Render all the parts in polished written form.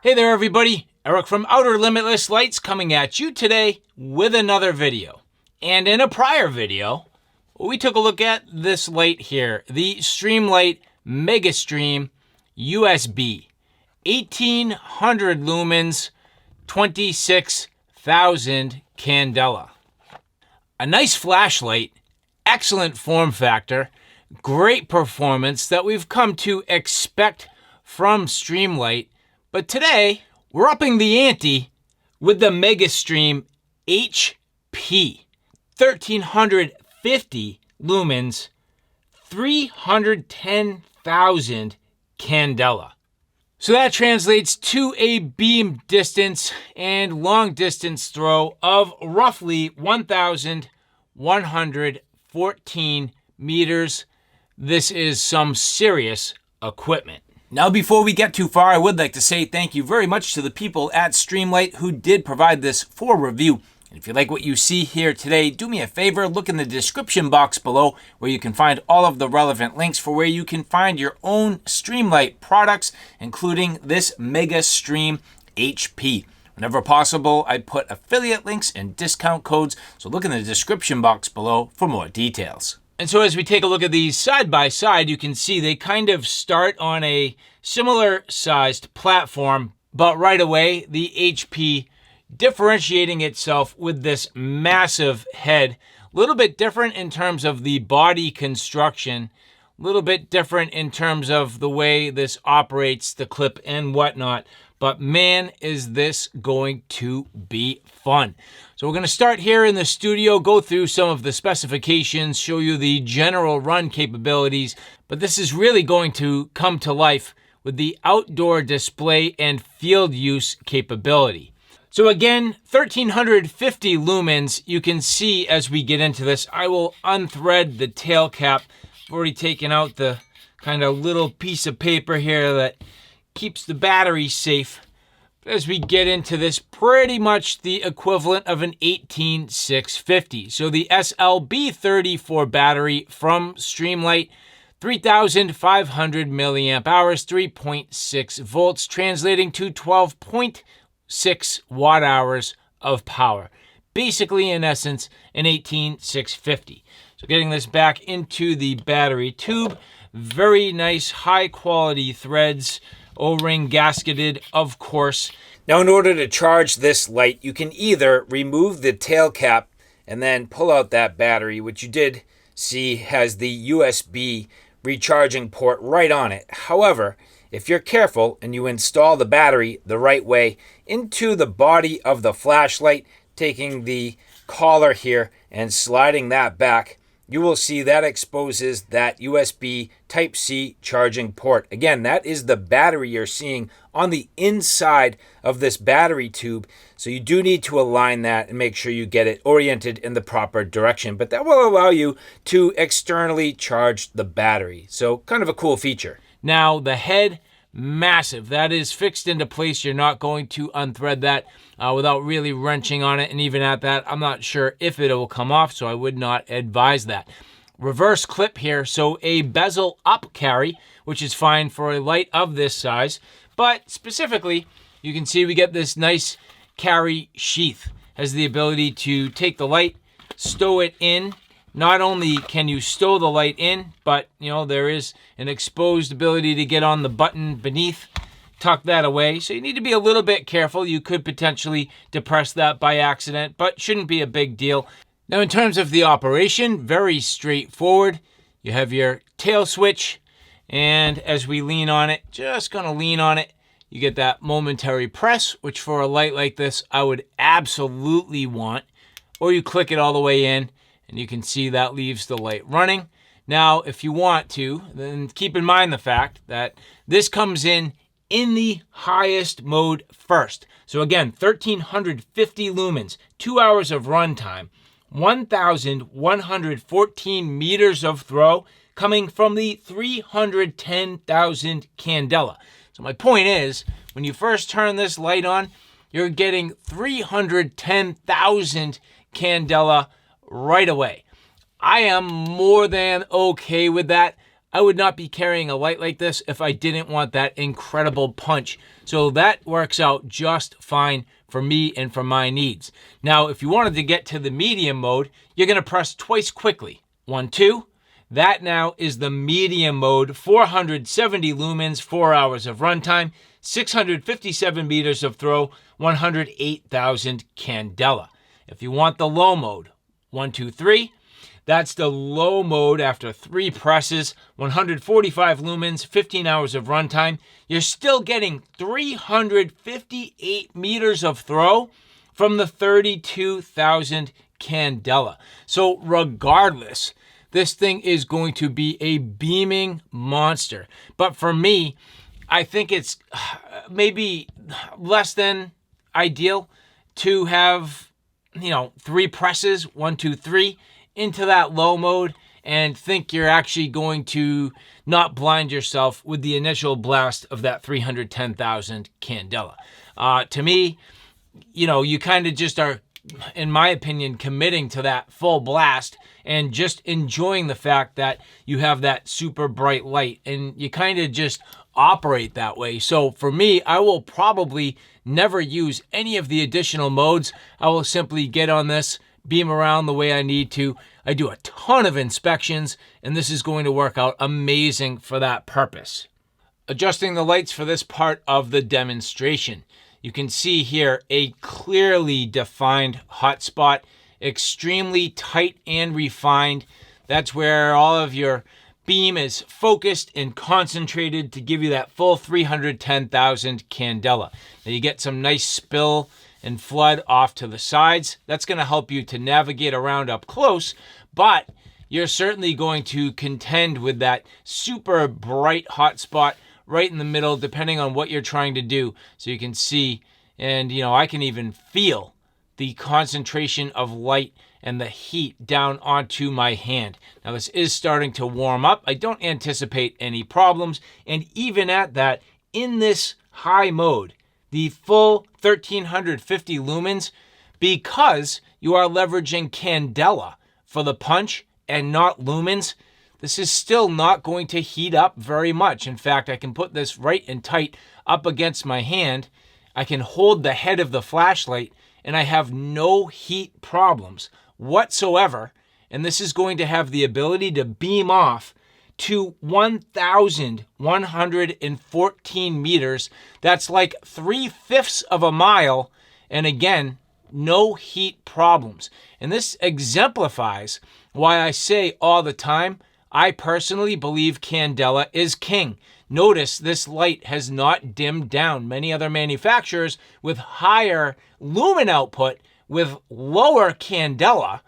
Hey there everybody, Eric from Outer Limitless Lights coming at you today with another video. And in a prior video, we took a look at this light here, the Streamlight Megastream USB. 1800 lumens, 26,000 Candela. A nice flashlight, excellent form factor, great performance that we've come to expect from Streamlight. But today, we're upping the ante with the Megastream HP. 1350 lumens, 310,000 Candela. So that translates to a beam distance and long distance throw of roughly 1,114 meters. This is some serious equipment. Now, before we get too far, I would like to say thank you very much to the people at Streamlight who did provide this for review. And if you like what you see here today, do me a favor, look in the description box below where you can find all of the relevant links for where you can find your own Streamlight products, including this Megastream HP. Whenever possible, I put affiliate links and discount codes, so look in the description box below for more details. And so as we take a look at these side by side, you can see they kind of start on a similar sized platform, but right away the HP differentiating itself with this massive head. A little bit different in terms of the body construction, a little bit different in terms of the way this operates, the clip and whatnot. But man, is this going to be fun. So we're going to start here in the studio, go through some of the specifications, show you the general run capabilities, but this is really going to come to life with the outdoor display and field use capability. So again, 1350 lumens, you can see as we get into this, I will unthread the tail cap. I've already taken out the kind of little piece of paper here that keeps the battery safe. As we get into this, pretty much the equivalent of an 18650. So the SLB34 battery from Streamlight, 3,500 milliamp hours, 3.6 volts, translating to 12.6 watt hours of power. Basically, in essence, an 18650. So getting this back into the battery tube, very nice high quality threads, O-ring gasketed, of course. Now, in order to charge this light, you can either remove the tail cap and then pull out that battery, which you did see has the USB recharging port right on it. However, if you're careful and you install the battery the right way into the body of the flashlight, taking the collar here and sliding that back, you will see that exposes that USB Type-C charging port. Again, that is the battery you're seeing on the inside of this battery tube. So you do need to align that and make sure you get it oriented in the proper direction. But that will allow you to externally charge the battery. So kind of a cool feature. Now the head, massive. That is fixed into place. You're not going to unthread that without really wrenching on it. And even at that, I'm not sure if it will come off, so I would not advise that. Reverse clip here, so a bezel up carry, which is fine for a light of this size. But specifically, you can see we get this nice carry sheath. Has the ability to take the light, stow it in. Not only can you stow the light in, but there is an exposed ability to get on the button beneath, tuck that away. So you need to be a little bit careful. You could potentially depress that by accident, but shouldn't be a big deal. Now, in terms of the operation, very straightforward. You have your tail switch, and as we lean on it, just gonna lean on it, you get that momentary press, which for a light like this, I would absolutely want. Or you click it all the way in, and you can see that leaves the light running. Now, if you want to, then keep in mind the fact that this comes in the highest mode first. So again, 1350 lumens, 2 hours of runtime, 1,114 meters of throw coming from the 310,000 Candela. So my point is, when you first turn this light on, you're getting 310,000 Candela right away. I am more than okay with that. I would not be carrying a light like this if I didn't want that incredible punch. So that works out just fine for me and for my needs. Now, if you wanted to get to the medium mode, you're going to press twice quickly. 1, 2. That now is the medium mode, 470 lumens, 4 hours of runtime, 657 meters of throw, 108,000 Candela. If you want the low mode, 1, 2, 3. That's the low mode after 3 presses, 145 lumens, 15 hours of runtime. You're still getting 358 meters of throw from the 32,000 Candela. So regardless, this thing is going to be a beaming monster. But for me, I think it's maybe less than ideal to have, 3 presses, 1, 2, 3, into that low mode and think you're actually going to not blind yourself with the initial blast of that 310,000 Candela. To me, you kind of just are, in my opinion, committing to that full blast and just enjoying the fact that you have that super bright light, and you kind of just operate that way. So for me, I will probably never use any of the additional modes. I will simply get on this, beam around the way I need to. I do a ton of inspections, and this is going to work out amazing for that purpose. Adjusting the lights for this part of the demonstration. You can see here a clearly defined hotspot, extremely tight and refined. That's where all of your beam is focused and concentrated to give you that full 310,000 Candela. Now you get some nice spill and flood off to the sides. That's going to help you to navigate around up close, but you're certainly going to contend with that super bright hotspot right in the middle, depending on what you're trying to do. So you can see, and I can even feel the concentration of light and the heat down onto my hand. Now this is starting to warm up. I don't anticipate any problems. And even at that, in this high mode, the full 1350 lumens, because you are leveraging Candela for the punch and not lumens, this is still not going to heat up very much. In fact, I can put this right and tight up against my hand. I can hold the head of the flashlight and I have no heat problems whatsoever. And this is going to have the ability to beam off to 1,114 meters. That's like 3/5 of a mile. And again, no heat problems. And this exemplifies why I say all the time, I personally believe Candela is king. Notice this light has not dimmed down. Many other manufacturers with higher lumen output with lower Candela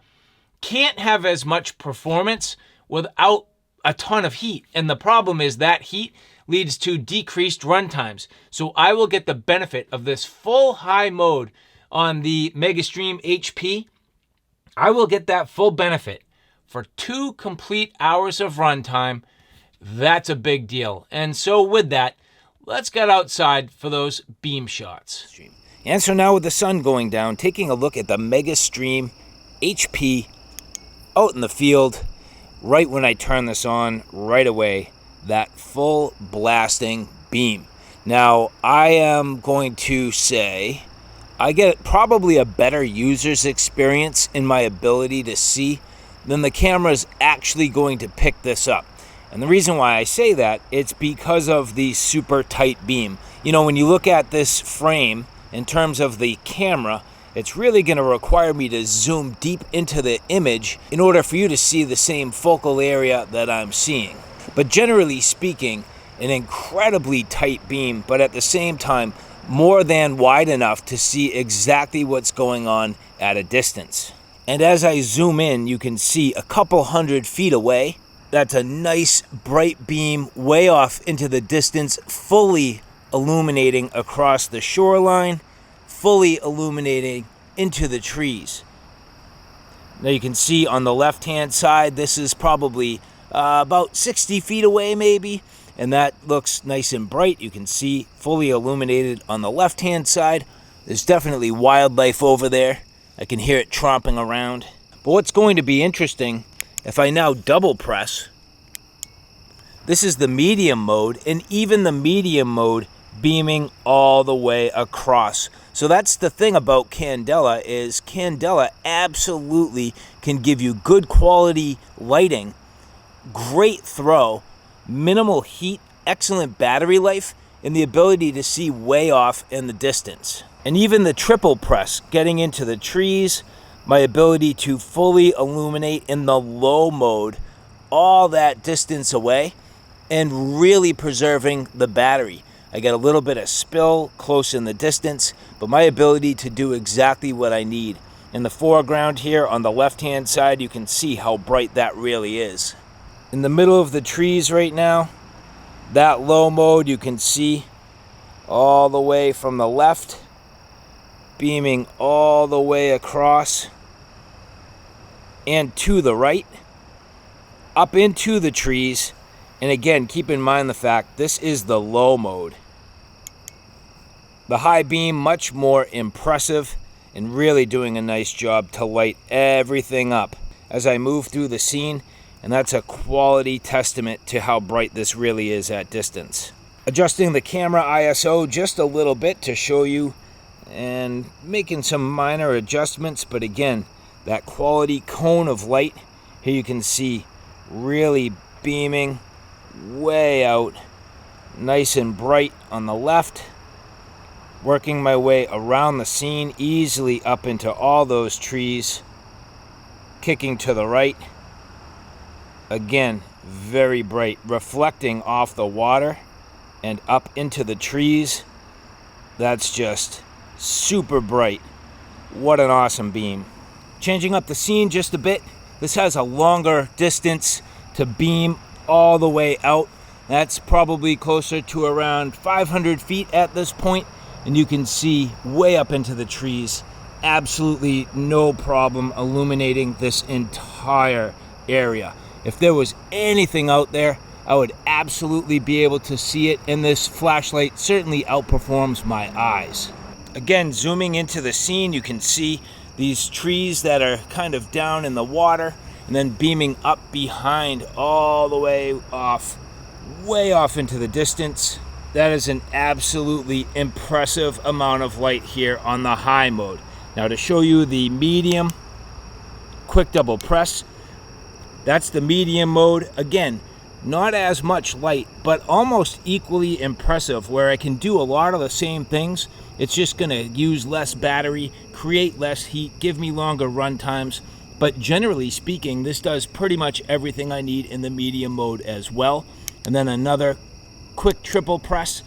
can't have as much performance without a ton of heat. And the problem is that heat leads to decreased run times. So I will get the benefit of this full high mode on the Megastream HP. I will get that full benefit for 2 complete hours of runtime. That's a big deal. And so with that, let's get outside for those beam shots. And so now with the sun going down, taking a look at the Megastream HP out in the field, right when I turn this on, right away, that full blasting beam. Now, I am going to say I get probably a better user's experience in my ability to see than the camera's actually going to pick this up. And the reason why I say that, it's because of the super tight beam. When you look at this frame in terms of the camera, it's really going to require me to zoom deep into the image in order for you to see the same focal area that I'm seeing. But generally speaking, an incredibly tight beam, but at the same time, more than wide enough to see exactly what's going on at a distance. And as I zoom in, you can see a couple 100 feet away. That's a nice bright beam way off into the distance, fully illuminating across the shoreline, fully illuminating into the trees. Now you can see on the left-hand side, this is probably about 60 feet away maybe, and that looks nice and bright. You can see fully illuminated on the left-hand side. There's definitely wildlife over there. I can hear it tromping around. But what's going to be interesting, if I now double press, This is the medium mode, and even the medium mode beaming all the way across. So that's the thing about Candela, is Candela absolutely can give you good quality lighting, great throw, minimal heat, excellent battery life, and the ability to see way off in the distance. And even the triple press, getting into the trees, my ability to fully illuminate in the low mode all that distance away, and really preserving the battery. I get a little bit of spill close in the distance, but my ability to do exactly what I need. In the foreground here on the left-hand side, you can see how bright that really is. In the middle of the trees right now, that low mode you can see all the way from the left, beaming all the way across and to the right, up into the trees. And again, keep in mind the fact this is the low mode. The high beam, much more impressive and really doing a nice job to light everything up as I move through the scene, and that's a quality testament to how bright this really is at distance. Adjusting the camera ISO just a little bit to show you, and making some minor adjustments, but again, that quality cone of light, here you can see really beaming way out, nice and bright on the left, working my way around the scene, easily up into all those trees, kicking to the right, again, very bright, reflecting off the water and up into the trees. That's just super bright. What an awesome beam. Changing up the scene just a bit, this has a longer distance to beam all the way out. That's probably closer to around 500 feet at this point, and you can see way up into the trees. Absolutely no problem illuminating this entire area. If there was anything out there, I would absolutely be able to see it, and this flashlight certainly outperforms my eyes. Again, zooming into the scene, you can see these trees that are kind of down in the water, and then beaming up behind all the way off into the distance. That is an absolutely impressive amount of light here on the high mode. Now to show you the medium, quick double press, that's the medium mode. Again, not as much light, but almost equally impressive, where I can do a lot of the same things. It's just gonna use less battery, create less heat, give me longer run times. But generally speaking, this does pretty much everything I need in the medium mode as well. And then another quick triple press,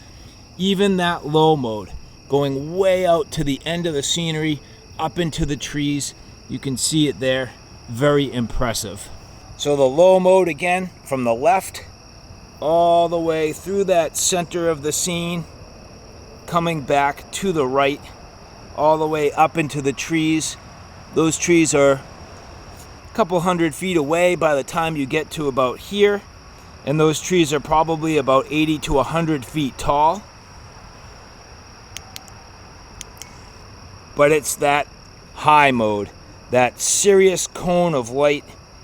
even that low mode, going way out to the end of the scenery, up into the trees. You can see it there, very impressive. So the low mode again, from the left, all the way through that center of the scene, coming back to the right, all the way up into the trees. Those trees are a couple 100 feet away by the time you get to about here, and those trees are probably about 80 to 100 feet tall. But it's that high mode, that serious cone of light,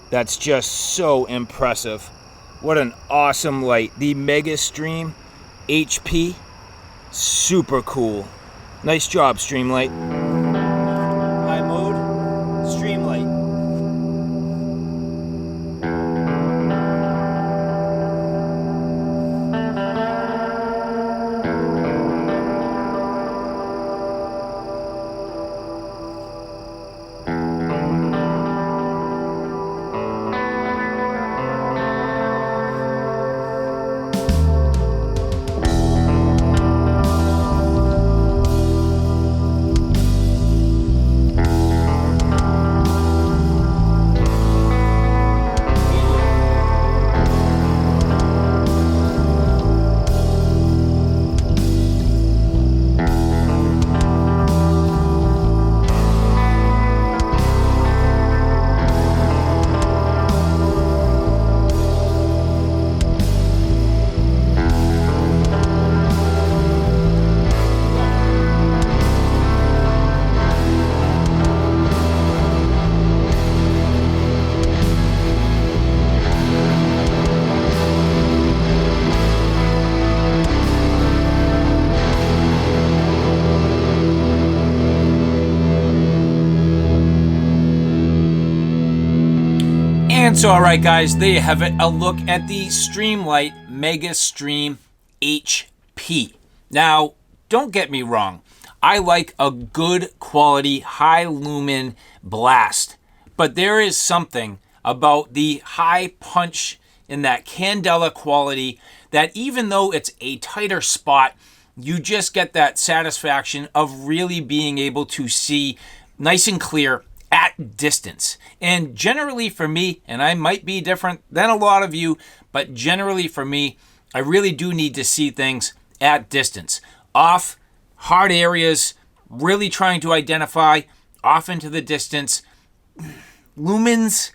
that's just so impressive. What an awesome light. The Megastream HP, super cool. Nice job, Streamlight. High mode, Streamlight. So all right guys, there you have it, a look at the Streamlight Megastream HP. Now, don't get me wrong, I like a good quality high lumen blast, but there is something about the high punch in that Candela quality that even though it's a tighter spot, you just get that satisfaction of really being able to see nice and clear at distance. And generally for me, and I might be different than a lot of you, but generally for me, I really do need to see things at distance. Off, hard areas, really trying to identify, off into the distance. Lumens,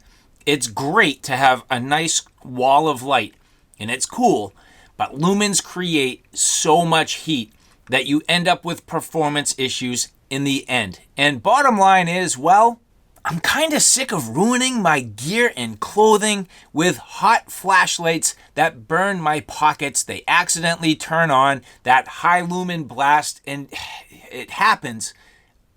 it's great to have a nice wall of light, and it's cool, but lumens create so much heat that you end up with performance issues in the end. And bottom line is, well, I'm kind of sick of ruining my gear and clothing with hot flashlights that burn my pockets. They accidentally turn on that high lumen blast, and it happens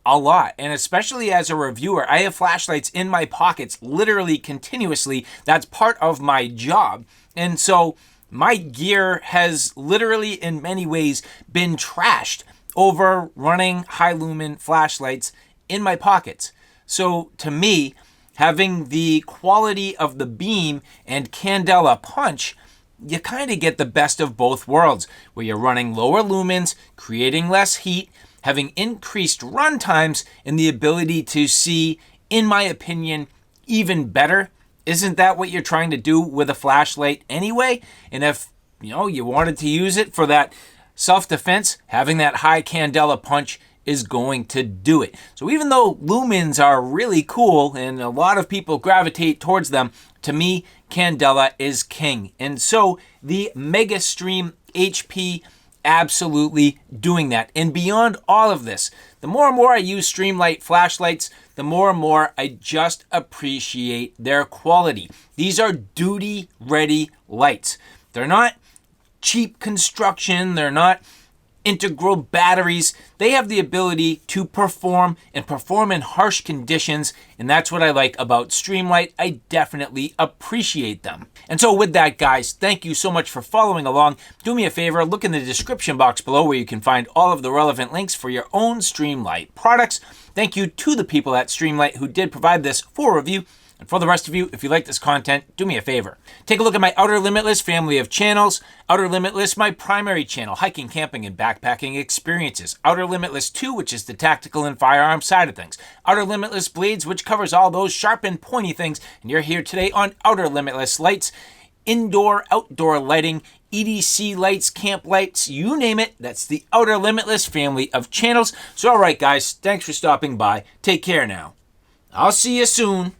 a lot. And especially as a reviewer, I have flashlights in my pockets literally continuously. That's part of my job. And so my gear has literally in many ways been trashed over running high lumen flashlights in my pockets. So to me, having the quality of the beam and Candela punch, you kind of get the best of both worlds, where you're running lower lumens, creating less heat, having increased run times, and the ability to see, in my opinion, even better. Isn't that what you're trying to do with a flashlight anyway? And if you wanted to use it for that self-defense, having that high Candela punch is going to do it. So even though lumens are really cool and a lot of people gravitate towards them, to me, Candela is king. And so the Megastream HP absolutely doing that. And beyond all of this, the more and more I use Streamlight flashlights, the more and more I just appreciate their quality. These are duty-ready lights. They're not cheap construction. They're not integral batteries. They have the ability to perform and perform in harsh conditions, and that's what I like about Streamlight. I definitely appreciate them. And so with that, guys, thank you so much for following along. Do me a favor, look in the description box below where you can find all of the relevant links for your own Streamlight products. Thank you to the people at Streamlight who did provide this for review. And for the rest of you, if you like this content, do me a favor. Take a look at my Outer Limitless family of channels. Outer Limitless, my primary channel, hiking, camping, and backpacking experiences. Outer Limitless 2, which is the tactical and firearm side of things. Outer Limitless Blades, which covers all those sharp and pointy things. And you're here today on Outer Limitless Lights. Indoor, outdoor lighting, EDC lights, camp lights, you name it. That's the Outer Limitless family of channels. So all right, guys, thanks for stopping by. Take care now. I'll see you soon.